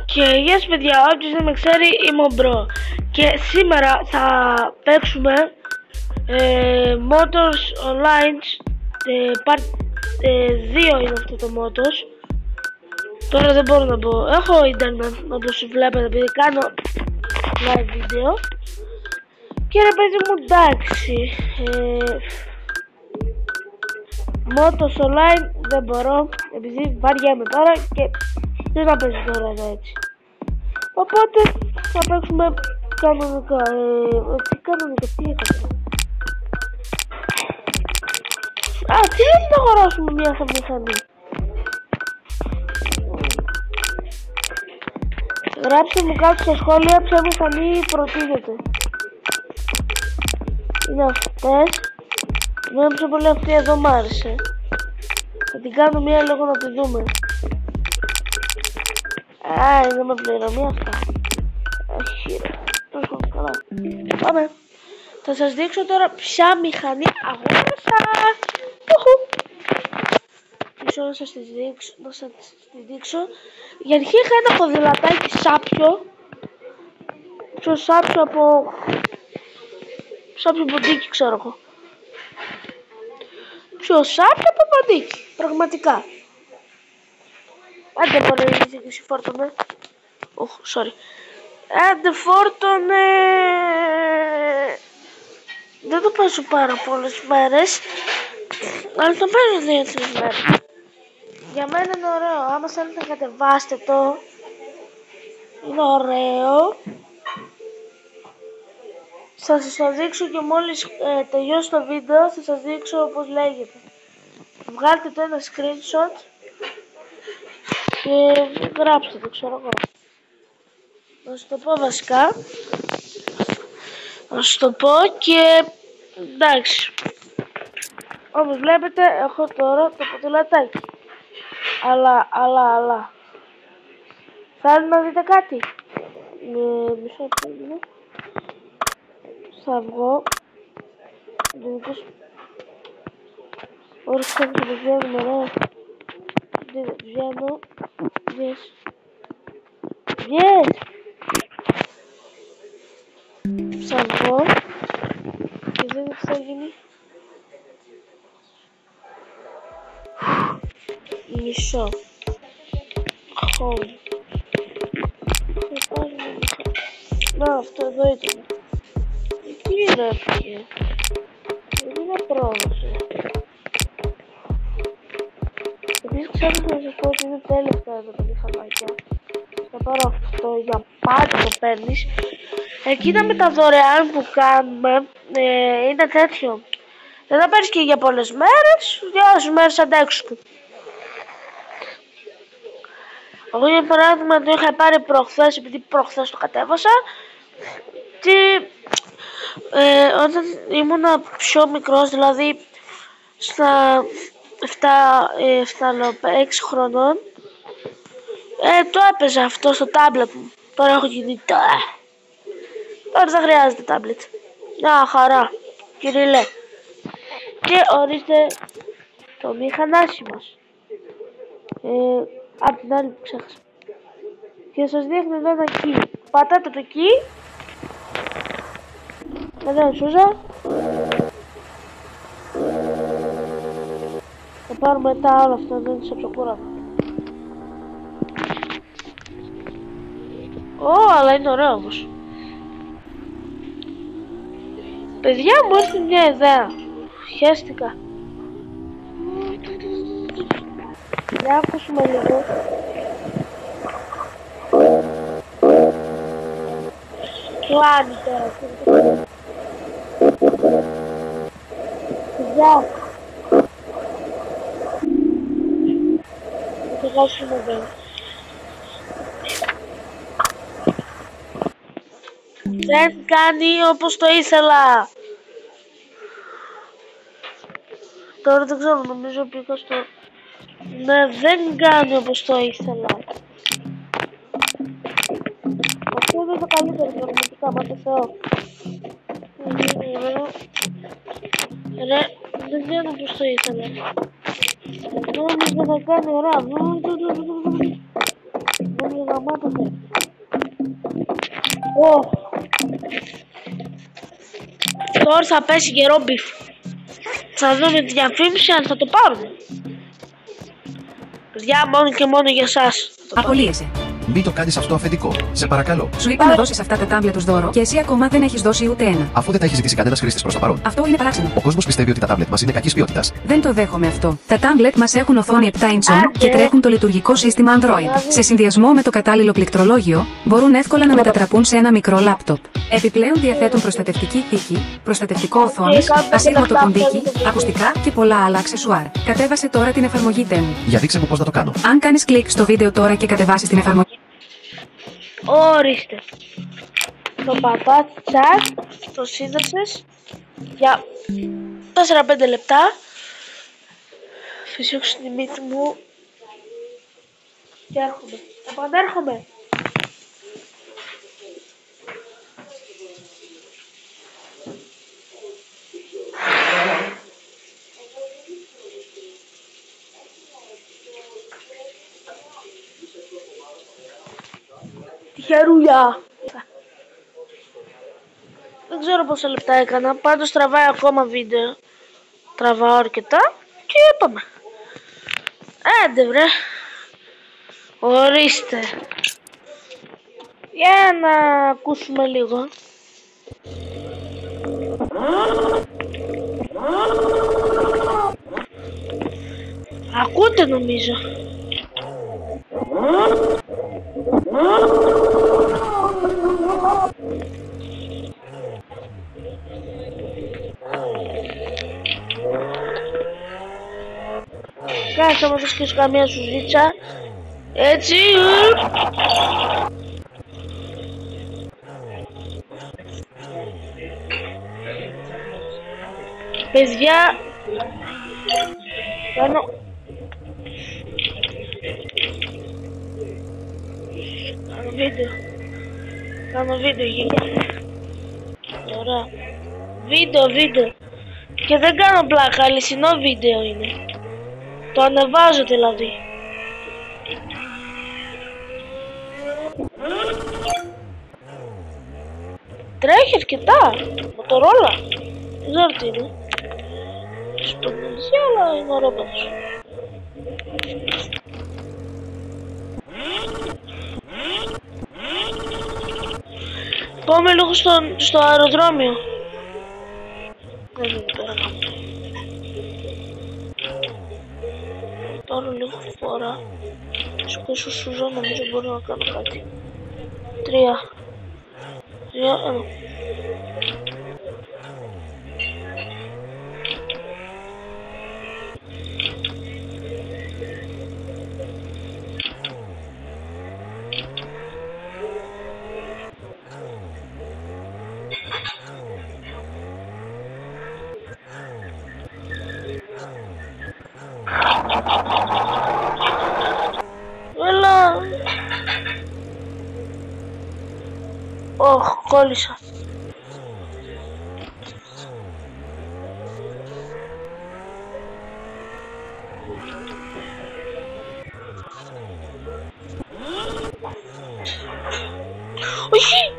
Και γεια σας παιδιά, όποιος δεν με ξέρει είμαι ο Μπρο. Και σήμερα θα παίξουμε Motors Online Part 2 είναι αυτό το Motors. Τώρα δεν μπορώ να πω, έχω ίντερνετ όπως βλέπετε επειδή κάνω live βίντεο. Και ρε παιδί μου, εντάξει, Motors Online δεν μπορώ επειδή βαριέμαι τώρα και δεν θα παίζει τώρα εδώ έτσι. Οπότε θα παίξουμε κανονικά. Τι έκανα. Τι είναι να αγοράσουμε μια μηχανή. Γράψτε μου κάτω στα σχόλια ποια μηχανή προτείνετε. Είναι αυτές. Εμένα πιο πολύ αυτή εδώ μ' άρεσε. Θα την κάνω μία λίγο να τη δούμε. Είναι με πληρωμή αυτά. Όχι ρε, τόσο καλά. Πάμε. Θα σας δείξω τώρα ποια μηχανή αγόρασα. Μισό να σας τη δείξω. Για αρχή είχα ένα ποδηλατάκι σάπιο. Πιο σάπιο από σάπιο ποντίκι, ξέρω εγώ. Πιο σάπιο από ποντίκι, πραγματικά. Άντε μωρέ, εσύ φόρτωνε. Sorry. Άντε φόρτωνε. Δεν το παίζω πάρα πολλές μέρες, αλλά το παίζω 2-3 μέρες. Για μένα είναι ωραίο, άμα θέλετε κατεβάστε το. Είναι ωραίο. Θα σας το δείξω και μόλις τελειώσει το βίντεο θα σας δείξω πώς λέγεται. Βγάλτε το ένα screenshot και γράψτε το, ξέρω εγώ. Να σου το πω βασικά. Να σου το πω και εντάξει. Όπως βλέπετε έχω τώρα το ποδηλατάκι. Αλλά θέλετε να δείτε κάτι. Μισό λεπτό. Θα βγω. Όρις κάποιοι το βγαίνουμε ρε. Βγαίνω. Yes. Θα βγω. Και δείτε τι θα γίνει. Μισό. Home. Να, αυτό εδώ ήταν. Εκεί είναι έφυγε. Δεν είναι πρόδοση. Επίσης ξέρω να σας πω ότι είναι τέλεια αυτά εδώ τα μηχανάκια. Θα πάρω αυτό για πάντα το παίρνεις. Εκείνα με τα δωρεάν που κάνουμε είναι τέτοιο. Δεν θα πάρεις και για πολλές μέρες, για όσες μέρες αντέξουν. Εγώ για παράδειγμα το είχα πάρει προχθές, επειδή προχθές το κατέβασα. Και όταν ήμουνα πιο μικρός, δηλαδή στα 6 χρονών, το έπαιζα αυτό στο τάμπλετ μου. Τώρα έχω κινητό. Τώρα δεν χρειάζεται τάμπλετ. Μια χαρά, Κυρίλε. Και ορίστε το μηχανάσι μας. Απ' την άλλη που ξέχασα. Και σας δείχνω εδώ ένα key. Πατάτε το key. Εδώ είναι σούζα. Θα πάρουμε μετά όλα αυτά, δεν είναι σε ψοκούρα. Αλλά είναι ωραίο όμως. Παιδιά μου έρθει μια ιδέα. Χαίστηκα. Για ακούσουμε λίγο. Κλάνει τώρα. Γεια. Θα το γράψουμε εδώ. Δεν κάνει όπως το ήθελα. Τώρα δεν ξέρω, νομίζω πήγα στο... Ναι, δεν κάνει όπως το ήθελα. Αυτό είναι το καλύτερο πραγματικά, μα το Θεό. Ρε, δεν κάνω όπως το ήθελα. Νόμιζα θα κάνει ωραία. πάμε. Τώρα θα πέσει καιρό μπιφ. Θα δούμε τη διαφήμιση αν θα το πάρουμε. Παιδιά, μόνο και μόνο για εσάς. Απολύεσαι. Μην το κάνεις αυτό αφεντικό. Σε παρακαλώ. Σου είπα να δώσεις αυτά τα τάμπλετ ως δώρο και εσύ ακόμα δεν έχεις δώσει ούτε ένα. Αφού δεν τα έχει ζητήσει κανένας χρήστης προς το παρόν. Αυτό είναι παράξενο. Ο κόσμος πιστεύει ότι τα τάμπλετ μας είναι κακής ποιότητας. Δεν το δέχομαι αυτό. Τα τάμπλετ μας έχουν οθόνη 7 inch και τρέχουν το λειτουργικό σύστημα Android. Σε συνδυασμό με το κατάλληλο πληκτρολόγιο, μπορούν εύκολα να μετατραπούν σε ένα μικρό λάπτοπ. Επιπλέον διαθέτουν προστατευτική θήκη, προστατευτικό οθόνης, ασύρματο ποντίκι, ακουστικά και πολλά άλλα αξεσουάρ. Κατέβασε τώρα την εφαρμογή Temu. Για δείξε μου πώς να το κάνω. Αν κάνεις κλικ στο βίντεο τώρα και κατεβάσεις την εφαρμογή. Ορίστε. Το πατάς chat, το σύνδεσες για 4-5 λεπτά. Φυσιώξω τη μύτη μου και έρχομαι. Επανέρχομαι. Τυχερούλια. Δεν ξέρω πόσα λεπτά έκανα, πάντως τραβάει ακόμα βίντεο. Τραβάω αρκετά και πάμε. Άντε βρε. Ορίστε. Για να ακούσουμε λίγο. Ακούτε νομίζω. Κάτσε άμα δεν σκίσω καμία σου ζήτσα. Έτσι. Παιδιά, κάνω βίντεο γίγια. Ωραία. Βίντεο. Και δεν κάνω πλάκα, αληθινό βίντεο είναι. Το ανεβάζω δηλαδή. Τρέχει αρκετά. Μοτορόλα. Δεν ξέρω τι είναι. Στον νησί, αλλά είναι ωραίο πάντως. Πάμε λίγο στο αεροδρόμιο. Δεν είναι πέρα. Πάρω λίγο φορά. Σκούσω σουζό, νομίζω μπορώ να κάνω κάτι. 3, 2, 1. Έλα. Κόλλησα. Όχι.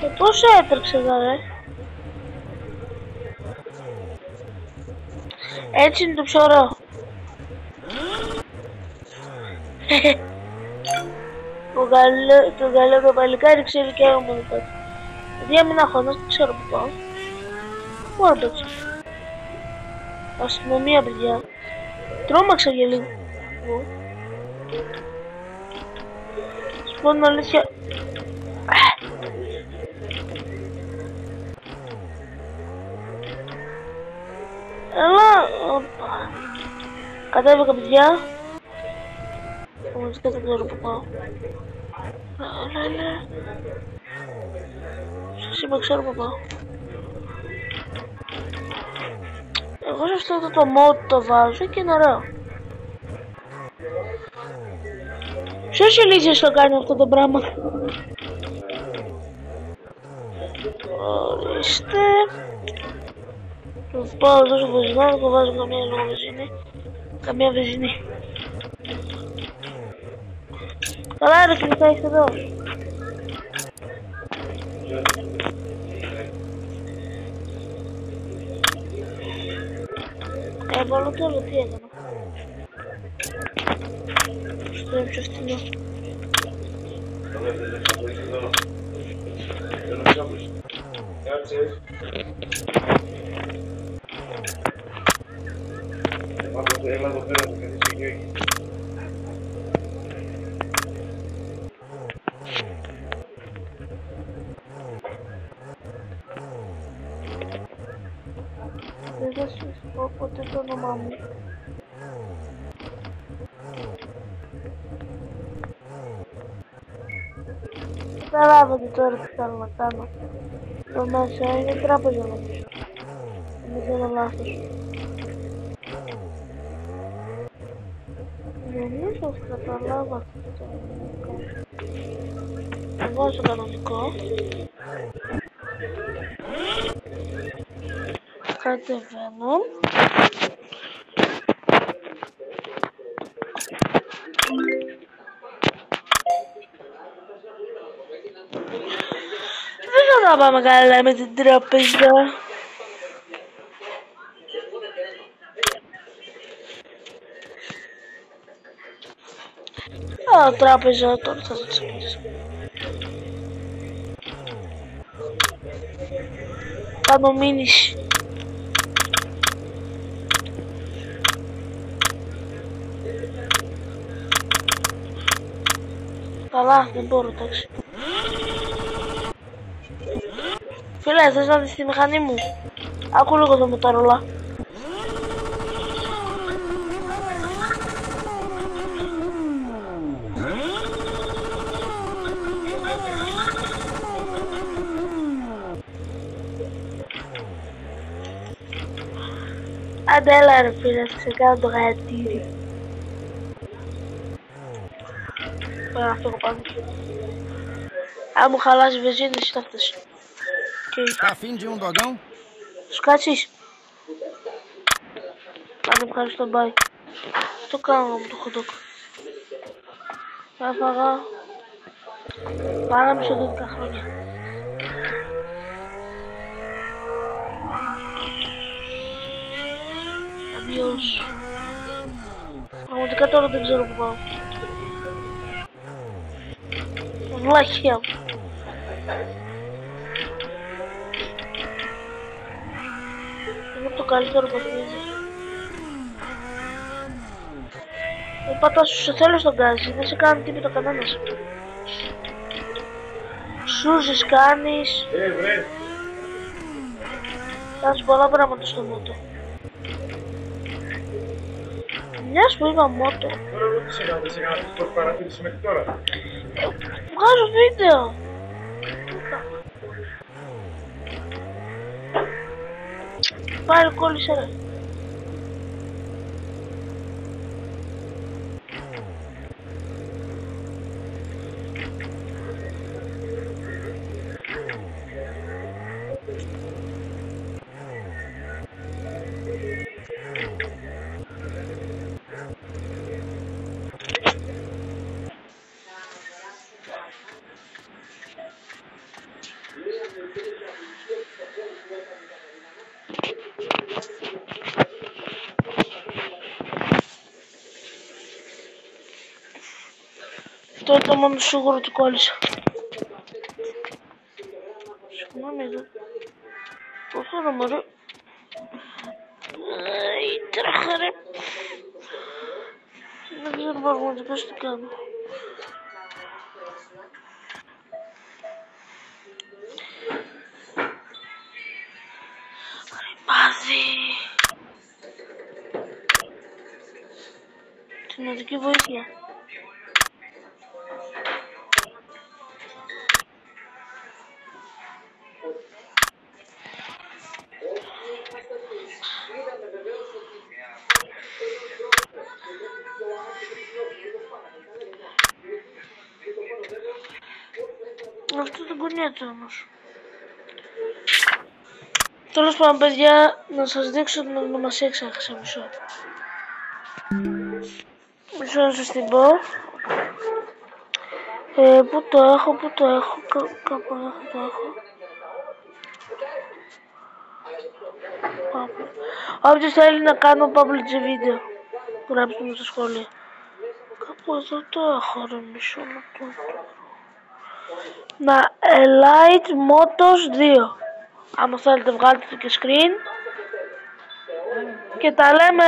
Και πώς έτρεξε εδώ ρε. Έτσι είναι το πιο ωραίο. Το καλό το παλικάρι ξέρει και εγώ μόνο κάτι. Παιδιά μην αγχώνας, δεν ξέρω που πάω. Πού να παίξω. Αστυνομία παιδιά. Τρόμαξα για λίγο. Σου πω την αλήθεια. Έλα. Κατέβηκα παιδιά. Πραγματικά δεν ξέρω που πάω. Έλα. Σας είπα ξέρω που πάω. Εγώ σε αυτό το mod το βάζω και είναι ωραίο. Ποιος ηλίθιος το κάνει αυτό το πράγμα. Ορίστε. Θα πάω εδώ στο βεζινάδικο, το βάζω καμία λόγω βεζίνη. Καμία βεζίνη. Καλά ρε κλειστά είσαι εδώ. Έβαλα τώρα τι έκανα. Στο έμψω φθηνό. Έλα εδώ πέρα, θα καθίσει εκεί εκεί. Δεν θα σου πω ποτέ το όνομά μου. Καταλάβατε τώρα τι θέλω να κάνω. Το μέσα είναι τράπεζα νομίζω. Δεν κάνω λάθος. Νομίζω ότι καταλάβα αυτό το κανονικό. Θα βάζω κανονικό. Κατεβαίνω. Δεν θα πάμε καλά με την τράπεζα. Τράπεζα τώρα θα το ξεκινήσω. Κάνω μήνυση. Καλά, δεν μπορώ, εντάξει. Φίλε, θες να δεις τη μηχανή μου? Άκου λίγο το μοτορόλα. Άντε έλα ρε φίλε, θα σε κάνω το γαϊατήρι. Πρέπει να φύγω πάνω. Αν μου χαλάσει βενζίνη, εσύ θα φτάσει. Tá afim de um dogão? Σου κάτσεις. Άντε ευχαριστώ, bye. Το κάνω με το hot dog. Θα φάγα πάνω μισό 12 χρόνια. Adiós. Πραγματικά τώρα δεν ξέρω που πάω. Βλάχια μου. Είναι το καλύτερο παιχνίδι. Δεν πατάς σου θέλω στον γκάζι, δεν σε κάνει τίποτα κανένας. Σούζεις κάνεις. Κάνεις πολλά πράγματα στο μότο. Μιας που είπα μότο. Τώρα δεν σε έκανα το παρατήρηση μέχρι τώρα. Βγάζω βίντεο. Πάρε κόλλησε ρε. Αυτό είναι το μόνο σίγουρο ότι κόλλησα. Συγγνώμη εδώ. Πόσο να μωρώ. Τρέχα ρε. Δεν ξέρω πραγματικά τι κάνω. Ρημάδι. Κοινωτική βοήθεια. Αυτό δεν κουνιέται όμως. Τέλος πάντων παιδιά, να σας δείξω την ονομασία ξέχασα μισό. Μισό να σας την πω. Πού το έχω, κάπου εδώ το έχω. Όποιος θέλει να κάνω publish βίντεο, γράψτε μου στα σχόλια. Κάπου εδώ το έχω, ρε, μισό να το βρω. Να, Elite Motos 2. Άμα θέλετε βγάλτε το και screen. Και τα λέμε.